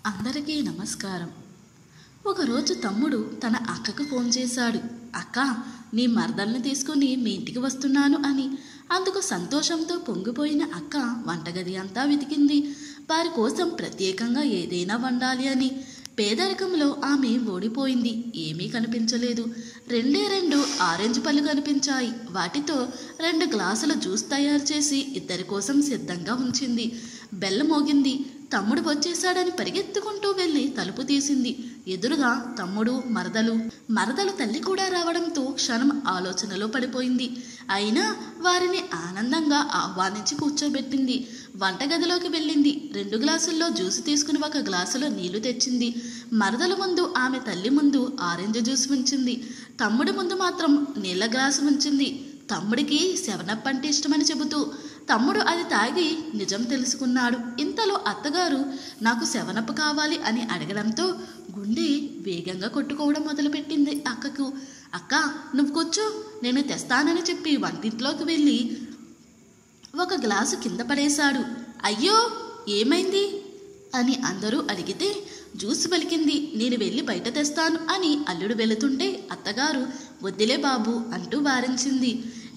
అందరికీ నమస్కారం. ఒకరోజు తమ్ముడు తన అక్కకు ఫోన్ చేశాడు. అక్క, నీ మరదల్ని తీసుకుని మీ ఇంటికి వస్తున్నాను అని. అందుకు సంతోషంతో పొంగిపోయిన అక్క వంటగది అంతా వెతికింది. వారి కోసం ప్రత్యేకంగా ఏదైనా వండాలి అని. పేదరికంలో ఆమె ఓడిపోయింది. ఏమీ కనిపించలేదు. రెండు ఆరెంజ్ పళ్ళు కనిపించాయి. వాటితో 2 గ్లాసుల జ్యూస్ తయారు చేసి ఇద్దరి కోసం సిద్ధంగా ఉంచింది. బెల్ల మోగింది. తమ్ముడు వచ్చేశాడని పరిగెత్తుకుంటూ వెళ్ళి తలుపు తీసింది. ఎదురుగా తమ్ముడు, మరదలు తల్లి కూడా రావడంతో క్షణం ఆలోచనలో పడిపోయింది. అయినా వారిని ఆనందంగా ఆహ్వానించి కూర్చోబెట్టింది. వంటగదిలోకి వెళ్ళింది. 2 గ్లాసుల్లో జ్యూస్ తీసుకుని 1 గ్లాసులో నీళ్లు తెచ్చింది. మరదల ముందు, ఆమె తల్లి ముందు ఆరెంజ్ జ్యూస్ ఉంచింది. తమ్ముడి ముందు మాత్రం నీళ్ల గ్లాసు ఉంచింది. తమ్ముడికి 7 అంటే ఇష్టమని చెబుతూ తమ్ముడు అది తాగి నిజం తెలుసుకున్నాడు. ఇంతలో అత్తగారు నాకు 7 కావాలి అని అడగడంతో గుండె వేగంగా కొట్టుకోవడం మొదలుపెట్టింది అక్కకు. అక్క, నువ్వు కూర్చో, నేను తెస్తానని చెప్పి వంటింట్లోకి వెళ్ళి 1 గ్లాసు కింద పడేశాడు. అయ్యో, ఏమైంది అని అందరూ అడిగితే జ్యూస్ పలికింది. నేను వెళ్ళి బయట తెస్తాను అని అల్లుడు వెళుతుంటే అత్తగారు వద్దులే బాబు అంటూ వారించింది.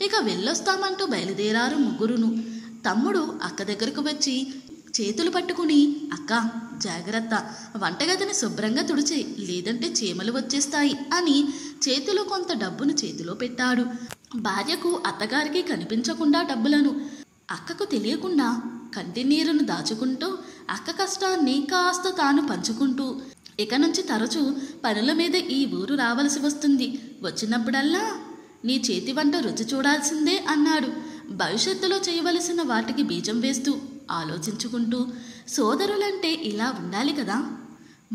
ఇక వెళ్ళొస్తామంటూ బయలుదేరారు ముగ్గురును. తమ్ముడు అక్క దగ్గరకు వచ్చి చేతులు పట్టుకుని, అక్క జాగ్రత్త, వంటగదిని శుభ్రంగా తుడిచే, లేదంటే చీమలు వచ్చేస్తాయి అని చేతిలో కొంత డబ్బును చేతిలో పెట్టాడు. భార్యకు, అత్తగారికి కనిపించకుండా డబ్బులను, అక్కకు తెలియకుండా కంటి నీరును దాచుకుంటూ అక్క కష్టాన్ని కాస్త తాను పంచుకుంటూ ఇక నుంచి తరచూ పనుల మీద ఈ ఊరు రావలసి వస్తుంది. వచ్చినప్పుడల్లా నీ చేతి వంట రుచి చూడాల్సిందే అన్నాడు. భవిష్యత్తులో చేయవలసిన వాటికి బీజం వేస్తూ ఆలోచించుకుంటూ, సోదరులంటే ఇలా ఉండాలి కదా.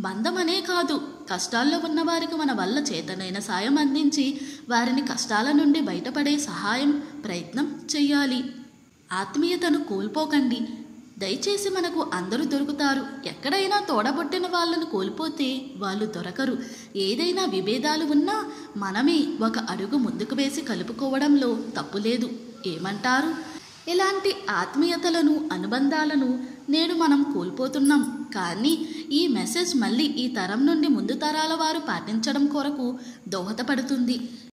బంధమనే కాదు, కష్టాల్లో ఉన్నవారికి మన వల్ల చేతనైన సాయం అందించి వారిని కష్టాల నుండి బయటపడే సహాయం ప్రయత్నం చెయ్యాలి. ఆత్మీయతను కోల్పోకండి. దయచేసి మనకు అందరూ దొరుకుతారు. ఎక్కడైనా తోడబొట్టిన వాళ్ళను కోల్పోతే వాళ్ళు దొరకరు. ఏదైనా విభేదాలు ఉన్నా మనమే 1 అడుగు ముందుకు వేసి కలుపుకోవడంలో తప్పులేదు. ఏమంటారు? ఇలాంటి ఆత్మీయతలను, అనుబంధాలను నేడు మనం కోల్పోతున్నాం. కానీ ఈ మెసేజ్ మళ్ళీ ఈ తరం నుండి ముందు తరాల వారు పాటించడం కొరకు దోహదపడుతుంది.